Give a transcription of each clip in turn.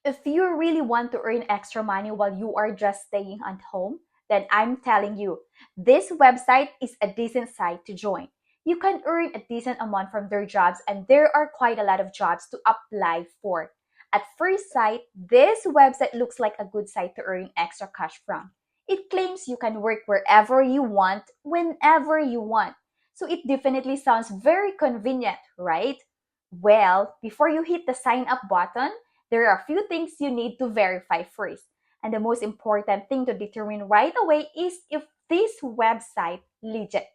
If you really want to earn extra money while you are just staying at home, then I'm telling you, this website is a decent site to join. You can earn a decent amount from their jobs, and there are quite a lot of jobs to apply for. At first sight, this website looks like a good site to earn extra cash from. It claims you can work wherever you want, whenever you want. So it definitely sounds very convenient, right? Well, before you hit the sign up button, there are a few things you need to verify first. And the most important thing to determine right away is if this website legit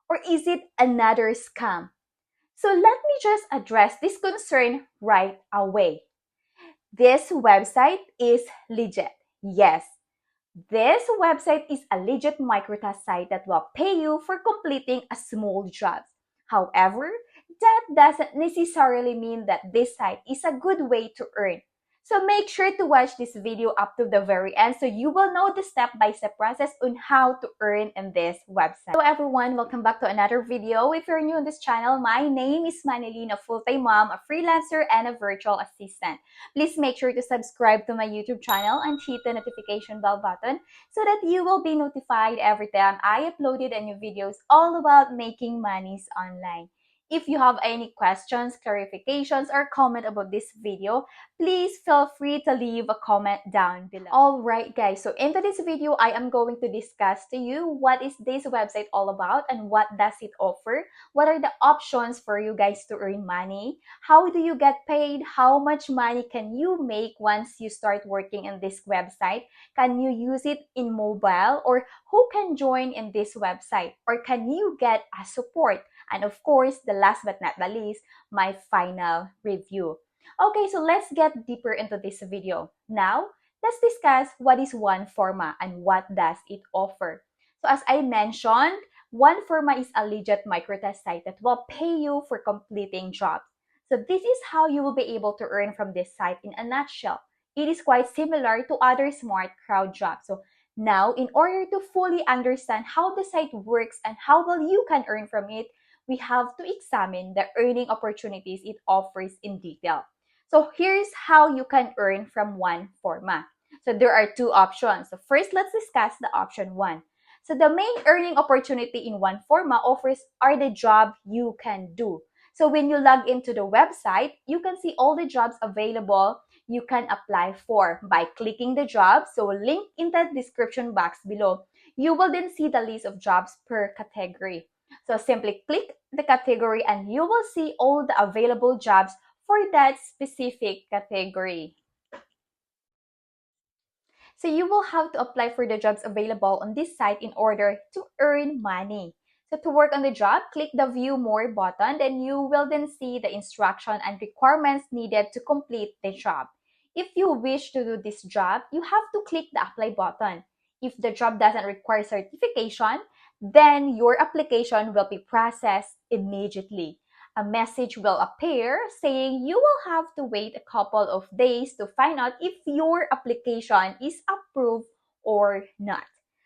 or is it another scam? So let me just address this concern right away. This website is legit. Yes, this website is a legit microtask site that will pay you for completing a small job. However, that doesn't necessarily mean that this site is a good way to earn. So make sure to watch this video up to the very end so you will know the step-by-step process on how to earn in this website. Hello everyone, welcome back to another video. If you're new on this channel, my name is Manilyn, a full-time mom, a freelancer, and a virtual assistant. Please make sure to subscribe to my YouTube channel and hit the notification bell button so that you will be notified every time I uploaded a new videos all about making monies online. If you have any questions, clarifications, or comment about this video, please feel free to leave a comment down below. Alright guys, so into this video, I am going to discuss to you what is this website all about and what does it offer, what are the options for you guys to earn money, how do you get paid, how much money can you make once you start working in this website, can you use it in mobile, or who can join in this website, or can you get a support, and of course, the last but not the least, my final review. Okay, so let's get deeper into this video. Now, let's discuss what is OneForma and what does it offer. So as I mentioned, OneForma is a legit microtest site that will pay you for completing jobs. So this is how you will be able to earn from this site in a nutshell. It is quite similar to other smart crowd jobs. So now, in order to fully understand how the site works and how well you can earn from it, we have to examine the earning opportunities it offers in detail. So here's how you can earn from OneForma. So there are two options. So first, let's discuss the option one. So the main earning opportunity in OneForma offers are the job you can do. So when you log into the website, you can see all the jobs available you can apply for by clicking the job. So link in the description box below. You will then see the list of jobs per category. So simply click the category and you will see all the available jobs for that specific category. So you will have to apply for the jobs available on this site in order to earn money. So to work on the job, click the View More button, then you will then see the instruction and requirements needed to complete the job. If you wish to do this job, you have to click the Apply button. If the job doesn't require certification, then your application will be processed immediately. A message will appear saying you will have to wait a couple of days to find out if your application is approved or not.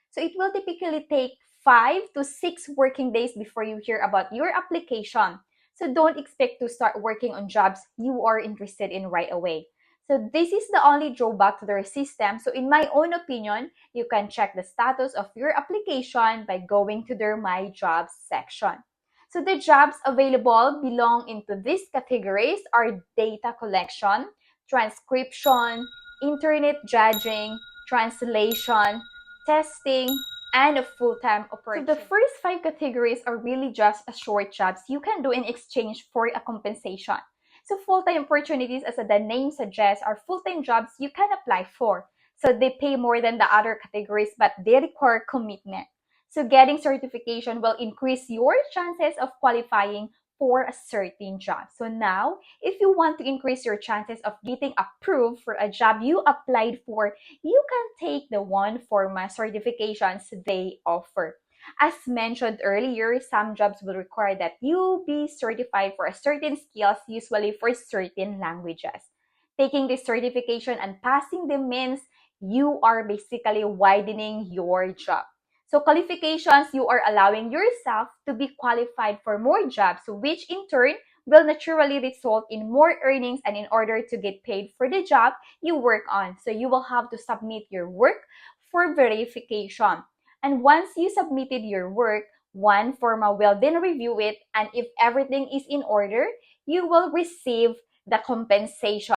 So it will typically take 5 to 6 working days before you hear about your application. So don't expect to start working on jobs you are interested in right away. So this is the only drawback to their system. So in my own opinion, you can check the status of your application by going to their My Jobs section. So the jobs available belong into these categories are data collection, transcription, internet judging, translation, testing, and a full-time operator. So the first 5 categories are really just a short jobs you can do in exchange for a compensation. So full-time opportunities, as the name suggests, are full-time jobs you can apply for. So they pay more than the other categories, but they require commitment. So getting certification will increase your chances of qualifying for a certain job. So now, if you want to increase your chances of getting approved for a job you applied for, you can take the OneForma certifications they offer. As mentioned earlier, some jobs will require that you be certified for a certain skills, usually for certain languages. Taking this certification and passing them means you are basically widening your job. So qualifications, you are allowing yourself to be qualified for more jobs, which in turn will naturally result in more earnings and in order to get paid for the job you work on. So you will have to submit your work for verification. And once you submitted your work, OneForma will then review it, and if everything is in order, you will receive the compensation.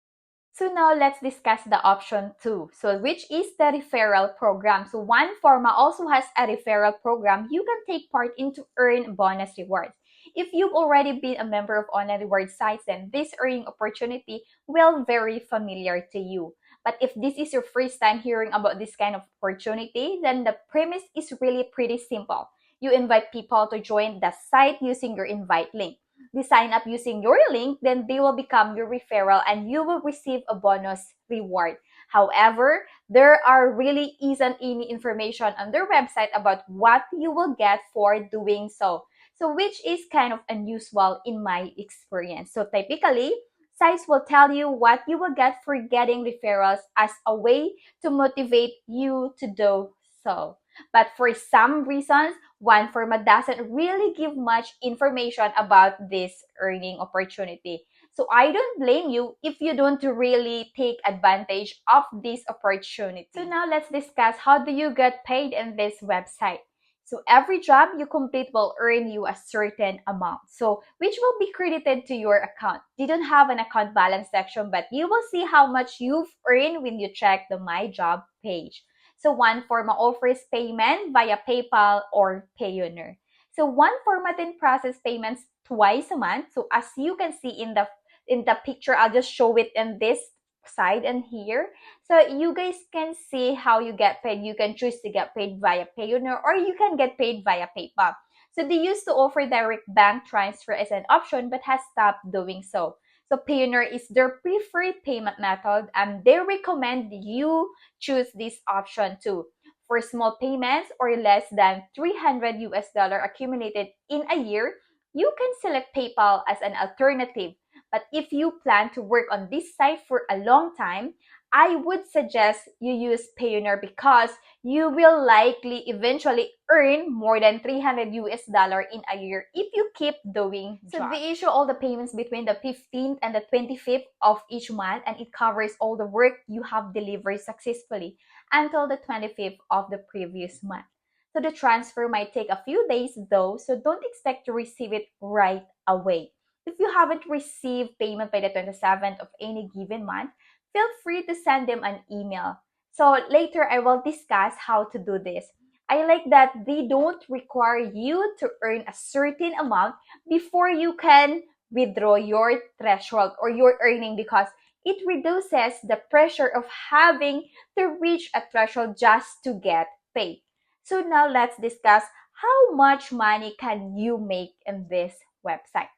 So now let's discuss the option 2, so which is the referral program. So OneForma also has a referral program you can take part in to earn bonus rewards. If you've already been a member of online reward sites, then this earning opportunity will very familiar to you. But if this is your first time hearing about this kind of opportunity, then the premise is really pretty simple. You invite people to join the site using your invite link. They sign up using your link, then they will become your referral and you will receive a bonus reward. However, there really isn't any information on their website about what you will get for doing so. So which is kind of unusual in my experience. So typically, sites will tell you what you will get for getting referrals as a way to motivate you to do so. But for some reasons, OneForma doesn't really give much information about this earning opportunity. So I don't blame you if you don't really take advantage of this opportunity. So now let's discuss how do you get paid in this website. So every job you complete will earn you a certain amount, so which will be credited to your account. You don't have an account balance section, but you will see how much you've earned when you check the My Job page. So OneForma offers payment via PayPal or Payoneer. So OneForma then process payments twice a month. So as you can see in the picture, I'll just show it in this side and here. So you guys can see how you get paid. You can choose to get paid via Payoneer or you can get paid via PayPal. So they used to offer direct bank transfer as an option but has stopped doing so. So Payoneer is their preferred payment method and they recommend you choose this option too. For small payments or less than $300 accumulated in a year, you can select PayPal as an alternative. But if you plan to work on this site for a long time, I would suggest you use Payoneer because you will likely eventually earn more than $300 in a year if you keep doing jobs. So they issue all the payments between the 15th and the 25th of each month, and it covers all the work you have delivered successfully until the 25th of the previous month. So the transfer might take a few days though, so don't expect to receive it right away. If you haven't received payment by the 27th of any given month, feel free to send them an email. So later I will discuss how to do this. I like that they don't require you to earn a certain amount before you can withdraw your threshold or your earning because it reduces the pressure of having to reach a threshold just to get paid. So now let's discuss how much money can you make in this website.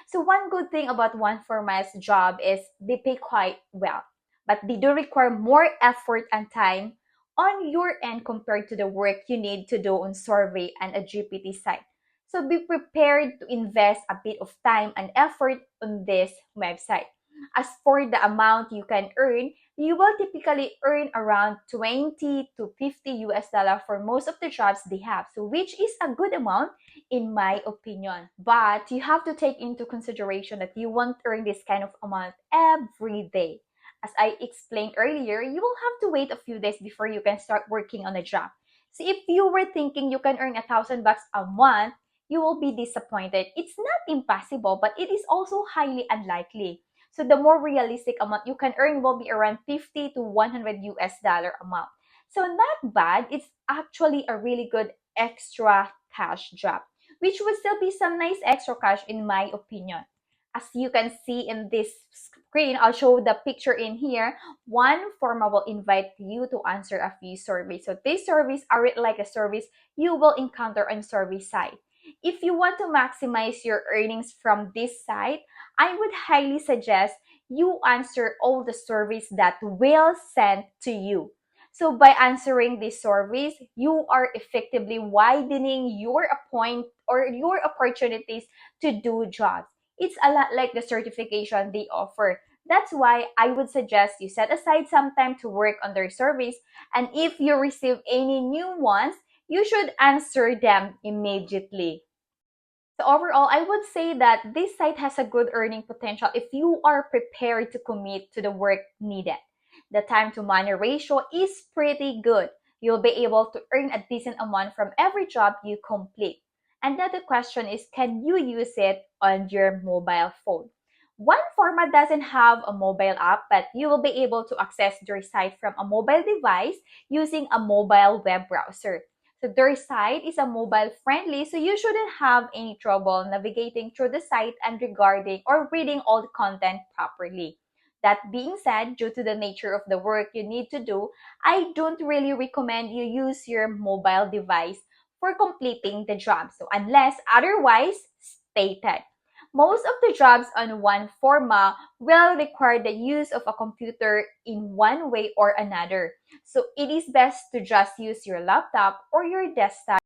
So one good thing about OneForma's job is they pay quite well, but they do require more effort and time on your end compared to the work you need to do on survey and a GPT site. So be prepared to invest a bit of time and effort on this website. As for the amount you can earn, you will typically earn around 20 to 50 US dollar for most of the jobs they have, so which is a good amount in my opinion. But you have to take into consideration that you won't earn this kind of amount every day. As I explained earlier, you will have to wait a few days before you can start working on a job. So if you were thinking you can earn $1,000 a month, you will be disappointed. It's not impossible, but it is also highly unlikely. So the more realistic amount you can earn will be around 50 to 100 US dollar amount. So not bad. It's actually a really good extra cash job, which would still be some nice extra cash in my opinion. As you can see in this screen, I'll show the picture in here. OneForma will invite you to answer a few surveys. So these surveys are like a service you will encounter on survey site. If you want to maximize your earnings from this site, I would highly suggest you answer all the surveys that will send to you. So by answering these surveys, you are effectively widening your your opportunities to do jobs. It's a lot like the certification they offer. That's why I would suggest you set aside some time to work on their surveys, and if you receive any new ones, you should answer them immediately. So overall, I would say that this site has a good earning potential if you are prepared to commit to the work needed. The time to money ratio is pretty good. You'll be able to earn a decent amount from every job you complete. And then the question is, can you use it on your mobile phone? OneForma doesn't have a mobile app, but you will be able to access their site from a mobile device using a mobile web browser. So their site is a mobile friendly, so you shouldn't have any trouble navigating through the site and regarding or reading all the content properly. That being said, due to the nature of the work you need to do, I don't really recommend you use your mobile device for completing the job. So unless otherwise stated. Most of the jobs on OneForma will require the use of a computer in one way or another. So it is best to just use your laptop or your desktop.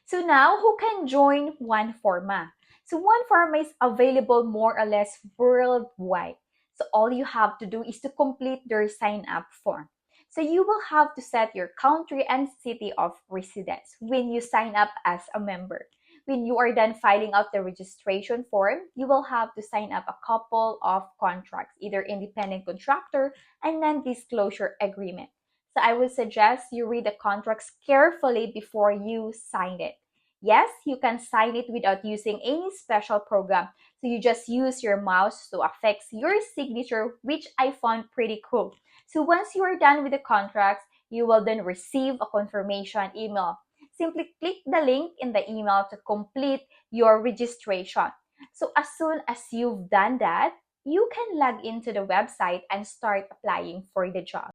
So now, who can join OneForma? So OneForma is available more or less worldwide. So all you have to do is to complete their sign-up form. So you will have to set your country and city of residence when you sign up as a member. When you are done filling out the registration form, you will have to sign up a couple of contracts, either independent contractor and non-disclosure agreement. So I would suggest you read the contracts carefully before you sign it. Yes, you can sign it without using any special program. So you just use your mouse to affix your signature, which I found pretty cool. So once you are done with the contracts, you will then receive a confirmation email. Simply click the link in the email to complete your registration. So as soon as you've done that, you can log into the website and start applying for the job.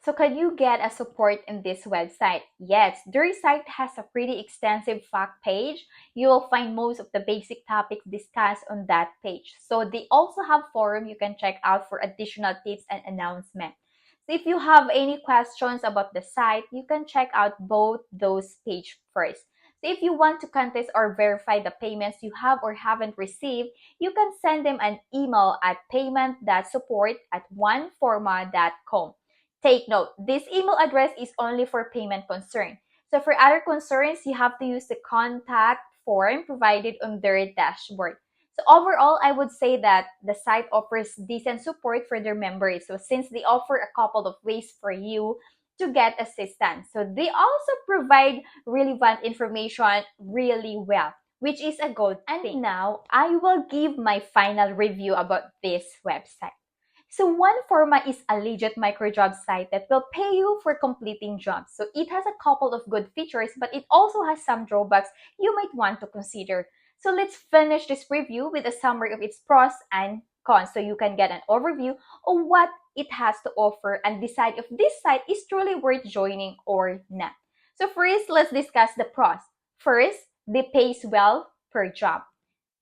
So can you get a support in this website? Yes, their site has a pretty extensive fact page. You will find most of the basic topics discussed on that page. So they also have forum you can check out for additional tips and announcements. So if you have any questions about the site, you can check out both those pages first. So if you want to contest or verify the payments you have or haven't received, you can send them an email at payment.support@oneforma.com. Take note, this email address is only for payment concern. So for other concerns, you have to use the contact form provided on their dashboard. So overall, I would say that the site offers decent support for their members. So since they offer a couple of ways for you to get assistance. So they also provide relevant information really well, which is a good thing. And now, I will give my final review about this website. So OneForma is a legit microjob site that will pay you for completing jobs. So it has a couple of good features, but it also has some drawbacks you might want to consider. So let's finish this review with a summary of its pros and cons so you can get an overview of what it has to offer and decide if this site is truly worth joining or not. So first, let's discuss the pros. First, they pay well per job.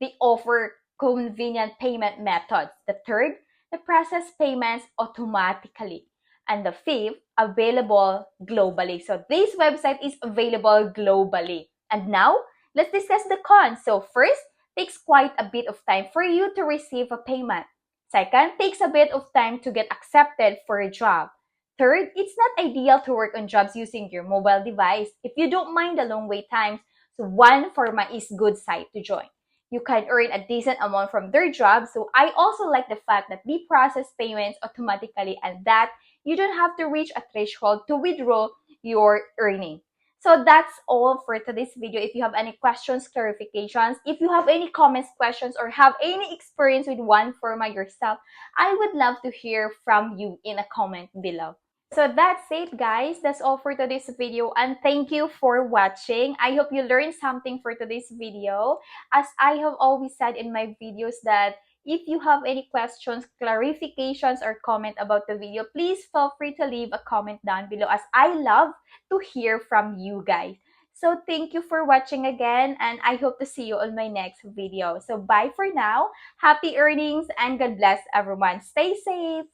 They offer convenient payment methods. The third, they process payments automatically. And the fifth, available globally. So this website is available globally. And now, let's discuss the cons. So first, takes quite a bit of time for you to receive a payment. Second, takes a bit of time to get accepted for a job. Third, it's not ideal to work on jobs using your mobile device. If you don't mind the long wait times, so OneForma is good site to join. You can earn a decent amount from their job. So I also like the fact that they process payments automatically and that you don't have to reach a threshold to withdraw your earning. So that's all for today's video. If you have any questions, clarifications, if you have any comments, questions, or have any experience with OneForma yourself, I would love to hear from you in a comment below. So that's it, guys. That's all for today's video, and thank you for watching. I hope you learned something for today's video. As I have always said in my videos that if you have any questions, clarifications, or comment about the video, please feel free to leave a comment down below as I love to hear from you guys. So thank you for watching again, and I hope to see you on my next video. So bye for now. Happy earnings and God bless everyone. Stay safe.